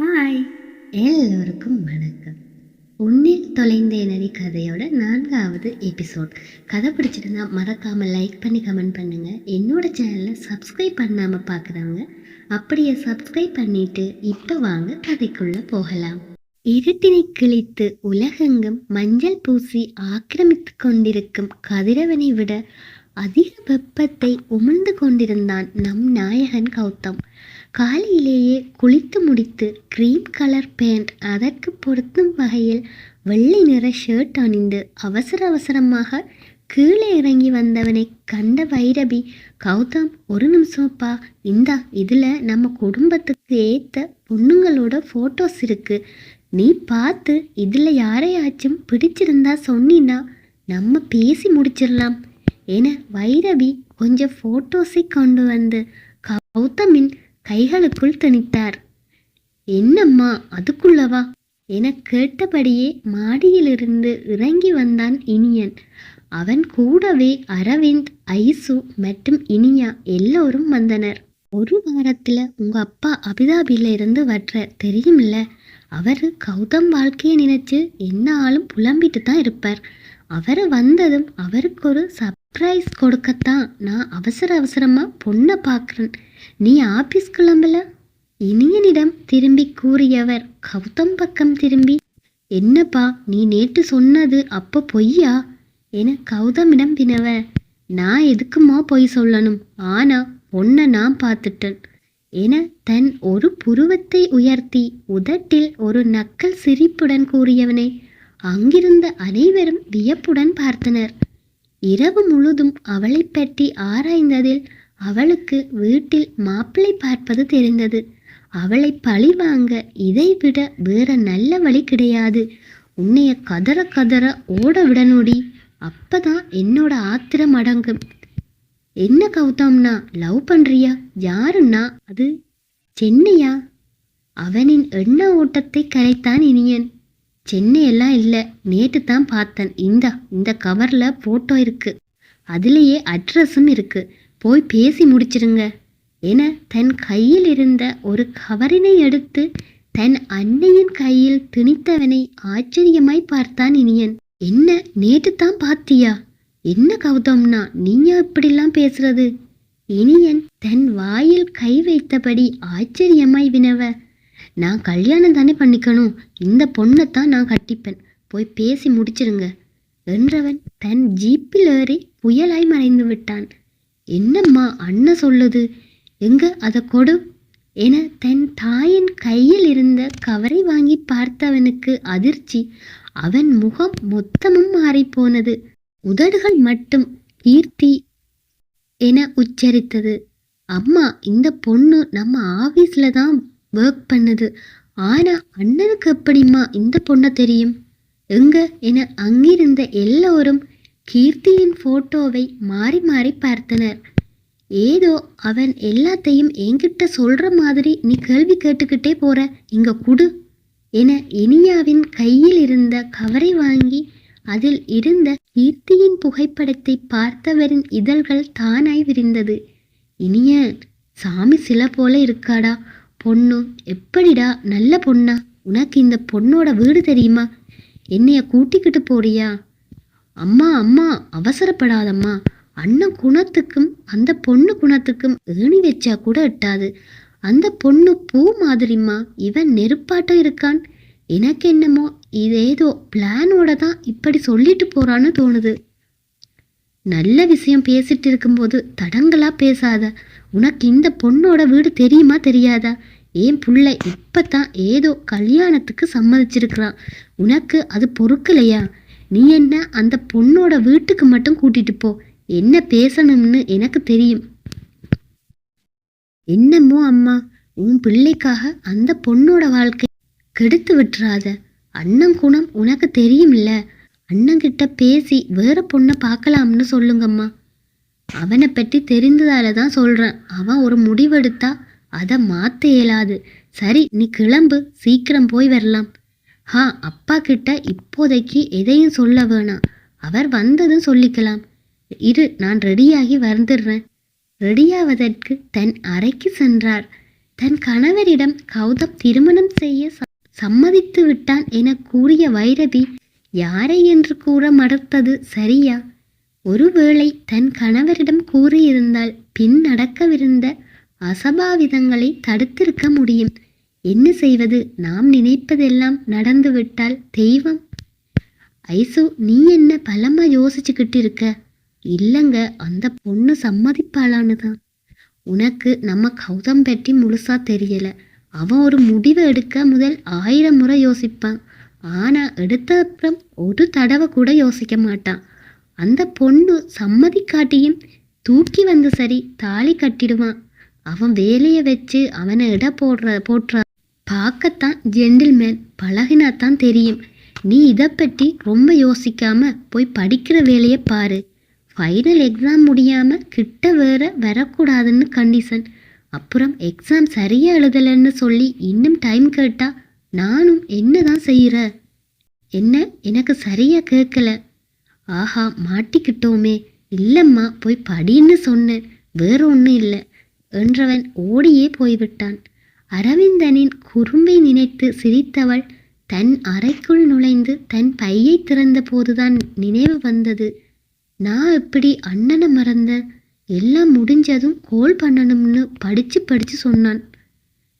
Hi, எல்லோருக்கும் வணக்கம். உன்னில் தொலைந்தேனடி கதையோட 4வது எபிசோட். கதை பிடிச்சிருந்தா மறக்காமல் லைக் பண்ணி கமெண்ட் பண்ணுங்கள். என்னோட சேனலை சப்ஸ்கிரைப் பண்ணாமல் பார்க்குறவங்க அப்படியே சப்ஸ்கிரைப் பண்ணிட்டு இப்போ வாங்க கதைக்குள்ளே போகலாம். இருட்டினை கிழித்து உலகெங்கும் மஞ்சள் பூசி ஆக்கிரமித்து கொண்டிருக்கும் கதிரவனை விட அதிக வெப்பத்தை உமிழ்ந்து கொண்டிருந்தான் நம் நாயகன் கௌதம். காலையிலேயே குளித்து முடித்து கிரீம் கலர் பேண்ட், அதற்கு பொருத்தும் வகையில் வெள்ளை நிற ஷர்ட் அணிந்து அவசர அவசரமாக கீழே இறங்கி வந்தவனை கண்ட வைரபி, கௌதம் ஒரு நிமிஷம்ப்பா, இந்தா இதில் நம்ம குடும்பத்துக்கு ஏற்ற பொண்ணுங்களோட ஃபோட்டோஸ் இருக்குது, நீ பார்த்து இதில் யாரையாச்சும் பிடிச்சிருந்தா சொன்னினா நம்ம பேசி முடிச்சிடலாம் என வைரவி கொஞ்சம் ஃபோட்டோஸை கொண்டு வந்து கௌதமின் கைகளுக்குள் திணித்தார். என்னம்மா அதுக்குள்ளவா என கேட்டபடியே மாடியிலிருந்து இறங்கி வந்தான் இனியன். அவன் கூடவே அரவிந்த், ஐசு மற்றும் இனியா எல்லோரும் வந்தனர். ஒரு வாரத்தில் உங்கள் அப்பா அபிதாபியில் இருந்து வர்ற தெரியுமில்ல, அவர் கௌதம் வாழ்க்கையை நினைச்சு என்னாலும் புலம்பிட்டு தான் இருப்பார். அவர் வந்ததும் அவருக்கு ஒரு சர்ப்ரைஸ் கொடுக்கத்தான் நான் அவசர அவசரமாக பொண்ணை பார்க்குறேன். நீ ஆபீஸ் கிளம்பல? இனியனிடம் திரும்பி கூறியவர் கௌதம் பக்கம் திரும்பி, என்னப்பா நீ நேற்று சொன்னது அப்போ பொய்யா என கௌதமிடம் வினவ, நான் எதுக்குமா பொய் சொல்லணும், ஆனா பொண்ணை நான் பார்த்துட்டேன் என தன் ஒரு புருவத்தை உயர்த்தி உதட்டில் ஒரு நக்கல் சிரிப்புடன் கூறியவனை அங்கிருந்த அனைவரும் வியப்புடன் பார்த்தனர். இரவு முழுதும் அவளை பற்றி ஆராய்ந்ததில் அவளுக்கு வீட்டில் மாப்பிள்ளை பார்ப்பது தெரிந்தது. அவளை பழி வாங்க இதைவிட வேற நல்ல வழி கிடையாது. உன்னைய கதற கதற ஓட விடணுடி, அப்பதான் என்னோட ஆத்திரம் அடங்கும். என்ன கௌதம்னா, லவ் பண்றியா? யாருன்னா? அது சென்னையா? அவனின் எண்ண ஓட்டத்தை கலைத்தான் இனியன். சென்னையெல்லாம் இல்லை, நேற்று தான் பார்த்தேன். இந்த கவரில் ஃபோட்டோ இருக்கு, அதுலேயே அட்ரஸும் இருக்கு, போய் பேசி முடிச்சிருங்க என தன் கையில் இருந்த ஒரு கவரினை எடுத்து தன் அன்னையின் கையில் திணித்தவனை ஆச்சரியமாய் பார்த்தான் இனியன். என்ன, நேற்று தான் பார்த்தியா? என்ன கௌதம்னா நீங்க இப்படிலாம் பேசுறது? இனியன் தன் வாயில் கை வைத்தபடி ஆச்சரியமாய் வினவ, நான் கல்யாணம் தானே பண்ணிக்கணும், இந்த பொண்ணைத்தான் நான் கட்டிப்பேன், போய் பேசி முடிச்சிருங்க என்றவன் தன் ஜீப்பில் ஏறி புயலாய் மறைந்து விட்டான். என்னம்மா அண்ணன் சொல்லுது, எங்க அதை கொடு என தன் தாயின் கையில் இருந்த கவரை வாங்கி பார்த்தவனுக்கு அதிர்ச்சி. அவன் முகம் மொத்தமும் மாறிப்போனது. உதடுகள் மட்டும் கீர்த்தி என உச்சரித்தது. அம்மா, இந்த பொண்ணு நம்ம ஆபீஸ்ல தான் ஒர்க் பண்ணுது, ஆனா அண்ணனுக்கு எப்படிம்மா இந்த பொண்ணை தெரியும்? எங்க என அங்கிருந்த எல்லோரும் கீர்த்தியின் போட்டோவை மாறி மாறி பார்த்தனர். ஏதோ அவன் எல்லாத்தையும் என்கிட்ட சொல்ற மாதிரி நீ கேள்வி கேட்டுக்கிட்டே போற, இங்க குடு என இனியாவின் கையில் இருந்த கவரை வாங்கி அதில் இருந்த கீர்த்தியின் புகைப்படத்தை பார்த்தவரின் இதழ்கள் தானாய் விரிந்தது. இனிய, சாமி சில போல இருக்காடா, பொண்ணு எப்படிடா, நல்ல பொண்ணா? உனக்கு இந்த பொண்ணோட வீடு தெரியுமா? என்னைய கூட்டிக்கிட்டு போறியா? அம்மா அம்மா அவசரப்படாதம்மா, அண்ணன் குணத்துக்கும் அந்த பொண்ணு குணத்துக்கும் ஏணி வச்சா கூட எட்டாது. அந்த பொண்ணு பூ மாதிரிம்மா, இவன் நெருப்பாட்டம் இருக்கான். எனக்கு என்னமோ இதேதோ பிளானோட தான் இப்படி சொல்லிட்டு போறான்னு தோணுது. நல்ல விஷயம் பேசிட்டு இருக்கும்போது தடங்களா பேசாத. உனக்கு இந்த பொண்ணோட வீடு தெரியுமா தெரியாதா? ஏன் புள்ள இப்பதான் ஏதோ கல்யாணத்துக்கு சம்மதிச்சிருக்கிறான், உனக்கு அது பொறுக்கலையா? நீ என்ன அந்த பொண்ணோட வீட்டுக்கு மட்டும் கூட்டிட்டு போ, என்ன பேசணும்னு எனக்கு தெரியும். என்னமோ அம்மா, உன் பிள்ளைக்காக அந்த பொண்ணோட வாழ்க்கை கெடுத்து விட்டுறாத. அண்ணன் குணம் உனக்கு தெரியுமில்ல, அண்ணங்கிட்ட பேசி வேற பொண்ணை பார்க்கலாம்னு சொல்லுங்கம்மா. அவனை பற்றி தெரிந்ததால தான் சொல்கிறேன், அவன் ஒரு முடிவெடுத்தா அதை மாற்ற இயலாது. சரி, நீ கிளம்பு, சீக்கிரம் போய் வரலாம். அப்பா கிட்ட இப்போதைக்கு எதையும் சொல்ல வேணாம், அவர் வந்ததும் சொல்லிக்கலாம். இரு, நான் ரெடியாகி வந்துடுறேன் ரெடியாவதற்கு தன் அறைக்கு சென்றார். தன் கணவரிடம் கௌதம் திருமணம் செய்ய சம்மதித்து விட்டான் என கூறிய வைரவி யாரை என்று கூற மறுத்தது சரியா? ஒருவேளை தன் கணவரிடம் கூறியிருந்தால் பின் நடக்கவிருந்த அசம்பாவிதங்களை தடுத்திருக்க முடியும். என்ன செய்வது? நாம் நினைப்பதெல்லாம் நடந்துவிட்டால் தெய்வம். ஐசு, நீ என்ன பலமா யோசிச்சுக்கிட்டு இருக்க? இல்லைங்க, அந்த பொண்ணு சம்மதிப்பாளான்னுதான். உனக்கு நம்ம கௌதம் பற்றி முழுசா தெரியல. அவன் ஒரு முடிவை எடுக்க முதல் 1000 முறை யோசிப்பான். ஆனா எடுத்த அப்புறம் ஒரு தடவை கூட யோசிக்க மாட்டான். அந்த பொண்ணு சம்மதிக்காட்டியும் தூக்கி வந்து சரி தாலி கட்டிடுவான். அவன் வேலையை வச்சு அவனை போட்டுற பார்க்கத்தான் ஜென்டில்மேன், பழகினாத்தான் தெரியும். நீ இதை பற்றி ரொம்ப யோசிக்காம போய் படிக்கிற வேலையை பாரு. ஃபைனல் எக்ஸாம் முடியாம கிட்ட வேற வரக்கூடாதுன்னு கண்டிஷன். அப்புறம் எக்ஸாம் சரியா எழுதலைன்னு சொல்லி இன்னும் டைம் கேட்டா நானும் என்னதான் செய்யற? என்ன, எனக்கு சரியா கேட்கல. ஆஹா, மாட்டிக்கிட்டோமே. இல்லம்மா, போய் படின்னு சொன்னேன், வேற ஒன்றும் இல்லை என்றவன் ஓடியே போய்விட்டான். அரவிந்தனின் குறும்பை நினைத்து சிரித்தவள் தன் அறைக்குள் நுழைந்து தன் பையை திறந்த போதுதான் நினைவு வந்தது. நான் எப்படி அண்ணனை மறந்தேன்? எல்லாம் முடிஞ்சதும் கோல் பண்ணணும்னு படிச்சு சொன்னான்.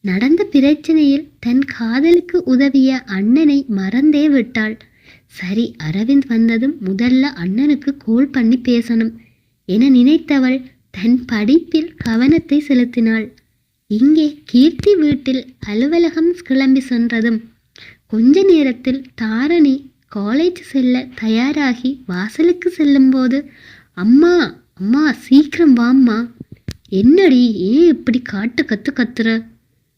நடந்த பிரச்சனையில் தன் காதலுக்கு உதவிய அண்ணனை மறந்தே விட்டாள். சரி, அரவிந்த் வந்ததும் முதல்ல அண்ணனுக்கு கோல் பண்ணி பேசணும் என நினைத்தவள் தன் படிப்பில் கவனத்தை செலுத்தினாள். இங்கே கீர்த்தி வீட்டில் அலுவலகம் கிளம்பி சென்றதும் கொஞ்ச நேரத்தில் தாரணி காலேஜ் செல்ல தயாராகி வாசலுக்கு செல்லும்போது, அம்மா அம்மா சீக்கிரம் வாம்மா. என்னடி, ஏன் இப்படி காட்டு கத்துற?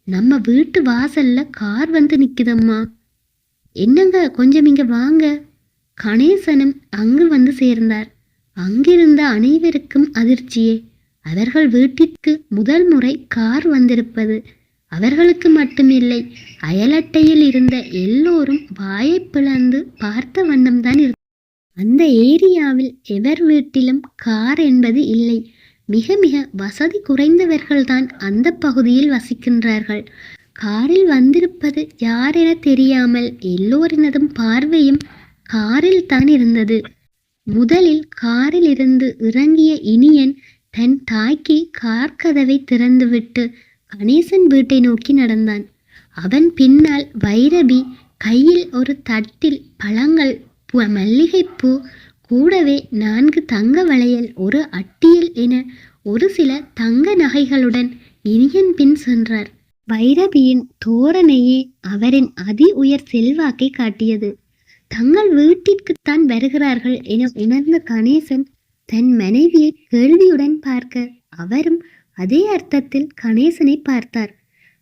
நம்ம வீட்டு வாசல்ல கார் வந்து நிக்குதம்மா. என்னங்க, கொஞ்சம் இங்க வாங்க. கணேசனும் அங்கு வந்து சேர்ந்தார். அங்கிருந்த அனைவருக்கும் அதிர்ச்சியே. அவர்கள் வீட்டிற்கு முதல் முறை கார் வந்திருப்பது அவர்களுக்கு மட்டுமில்லை, அயலட்டையில் இருந்த எல்லோரும் வாயை பிளந்து பார்த்த வண்ணம்தான் இரு. அந்த ஏரியாவில் எவர் வீட்டிலும் கார் என்பது இல்லை. மிக மிக வசதி குறைந்தவர்கள்தான் அந்த பகுதியில் வசிக்கின்றார்கள். காரில் வந்திருப்பது யாரென தெரியாமல் எல்லோரினதும் பார்வையும் காரில் தான் இருந்தது. முதலில் காரில் இருந்து இறங்கிய இனியன் தன் தாய்க்கு கார் கதவை திறந்துவிட்டு கணேசன் வீட்டை நோக்கி நடந்தான். அவன் பின்னால் வைரவி கையில் ஒரு தட்டில் பழங்கள், மல்லிகைப்பூ, கூடவே 4 தங்க வளையல், ஒரு அட்டியல் என ஒரு சில தங்க நகைகளுடன் இனியன் பின் சென்றார். வைரவியின் தோரணையே அவரின் அதி உயர் செல்வாக்கை காட்டியது. தங்கள் வீட்டிற்குத்தான் வருகிறார்கள் என உணர்ந்த கணேசன் தன் மனைவியை கேள்வியுடன் பார்க்க அவரும் அதே அர்த்தத்தில் கணேசனை பார்த்தார்.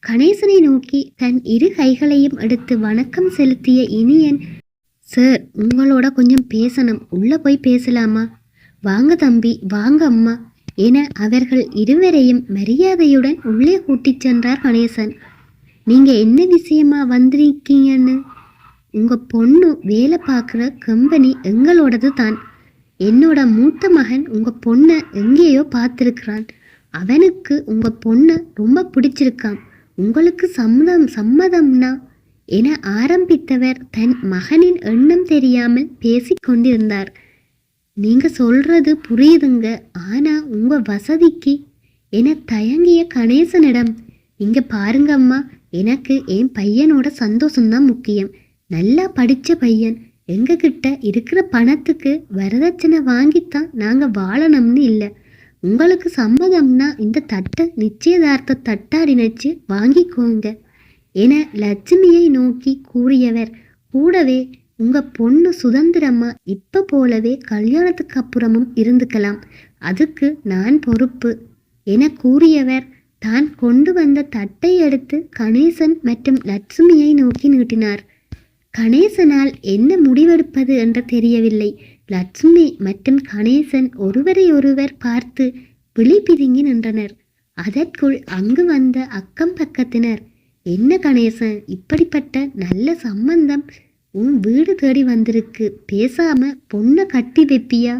கணேசனை நோக்கி தன் 2 கைகளையும் எடுத்து வணக்கம் செலுத்திய இனியன், சார், உங்களோட கொஞ்சம் பேசணும், உள்ள போய் பேசலாமா? வாங்க தம்பி, வாங்க அம்மா என அவர்கள் இருவரையும் மரியாதையுடன் உள்ளே கூட்டிச் சென்றார் கணேசன். நீங்க என்ன விஷயமா வந்திருக்கீங்கன்னு? உங்க பொண்ணு வேலை பார்க்குற கம்பெனி எங்களோடது தான். என்னோட மூத்த மகன் உங்க பொண்ணை எங்கேயோ பார்த்துருக்கிறான். அவனுக்கு உங்க பொண்ணை ரொம்ப பிடிச்சிருக்கான். உங்களுக்கு சம்மதம்னா என ஆரம்பித்தவர் தன் மகனின் எண்ணம் தெரியாமல் பேசிக்கொண்டிருந்தார். நீங்க சொல்றது புரியுதுங்க, ஆனா உங்க வசதிக்கு என தயங்கிய கணேசனிடம், இங்க பாருங்க அம்மா, எனக்கு என் பையனோட சந்தோஷம்தான் முக்கியம். நல்லா படிச்ச பையன். எங்ககிட்ட இருக்கிற பணத்துக்கு வரதட்சணை வாங்கித்தான் நாங்க வாழணும்னு இல்லை. உங்களுக்கு சம்மதம்னா இந்த தட்டை நிச்சயதார்த்த தட்டா நினைச்சு வாங்கிக்கோங்க என லட்சுமியை நோக்கி கூறியவர், கூடவே உங்க பொண்ணு சுதந்திரமா இப்ப போலவே கல்யாணத்துக்கு அப்புறமும் இருந்துக்கலாம், அதுக்கு நான் பொறுப்பு என கூறியவர் தான் கொண்டு வந்த தட்டை எடுத்து கணேசன் மற்றும் லட்சுமியை நோக்கி நீட்டினார். கணேசனால் என்ன முடிவெடுப்பது என்று தெரியவில்லை. லட்சுமி மற்றும் கணேசன் ஒருவரை ஒருவர் பார்த்து விழி பிதுங்கி நின்றனர். அதற்குள் அங்கு வந்த அக்கம் பக்கத்தினர், என்ன கணேசன், இப்படிப்பட்ட நல்ல சம்பந்தம் உன் வீடு தேடி வந்திருக்கு, பேசாம பொண்ணை கட்டி வைப்பியா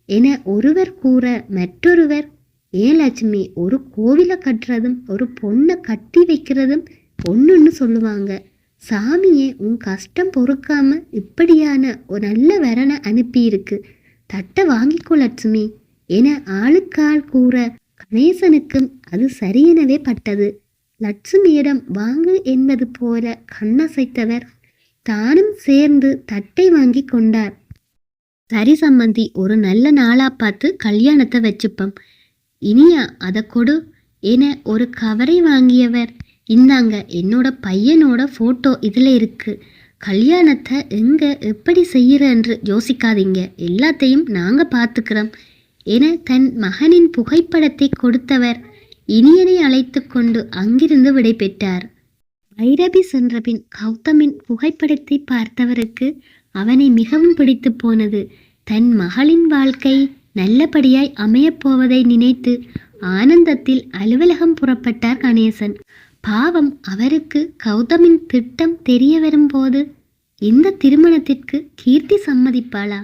என ஒருவர் கூற மற்றொருவர், ஏன் லட்சுமி, ஒரு கோவிலை கட்டுறதும் ஒரு பொண்ணை கட்டி வைக்கிறதும் ஒன்றுன்னு சொல்லுவாங்க. சாமியே உன் கஷ்டம் பொறுக்காம இப்படியான ஒரு நல்ல வரனை அனுப்பியிருக்கு. தட்டை வாங்கிக்கோ லட்சுமி என ஆளுக்கால் கூற கணேசனுக்கும் அது சரியெனவே பட்டது. லட்சுமியிடம் வாங்கு என்பது போல கண்ணசைத்தவர் தானும் சேர்ந்து தட்டை வாங்கி கொண்டார். சரி சம்மந்தி, ஒரு நல்ல நாளா பார்த்து கல்யாணத்தை வச்சுப்போம். இனியா அதை கொடு என ஒரு கவரை வாங்கியவர், இந்தாங்க என்னோட பையனோட ஃபோட்டோ இதில் இருக்கு. கல்யாணத்தை எங்கே எப்படி செய்யறன்று யோசிக்காதீங்க, எல்லாத்தையும் நாங்கள் பார்த்துக்கிறோம் என தன் மகனின் புகைப்படத்தை கொடுத்தவர் இனியனை அழைத்து கொண்டு அங்கிருந்து விடை பெற்றார். பைரவி சென்றபின் கௌதமின் புகைப்படத்தை பார்த்தவருக்கு அவனை மிகவும் பிடித்து போனது. தன் மகளின் வாழ்க்கை நல்லபடியாய் அமையப்போவதை நினைத்து ஆனந்தத்தில் அலுவலகம் புறப்பட்டார் கணேசன். பாவம், அவருக்கு கௌதமின் திட்டம் தெரிய வரும்போது இந்த திருமணத்திற்கு கீர்த்தி சம்மதிப்பாளா?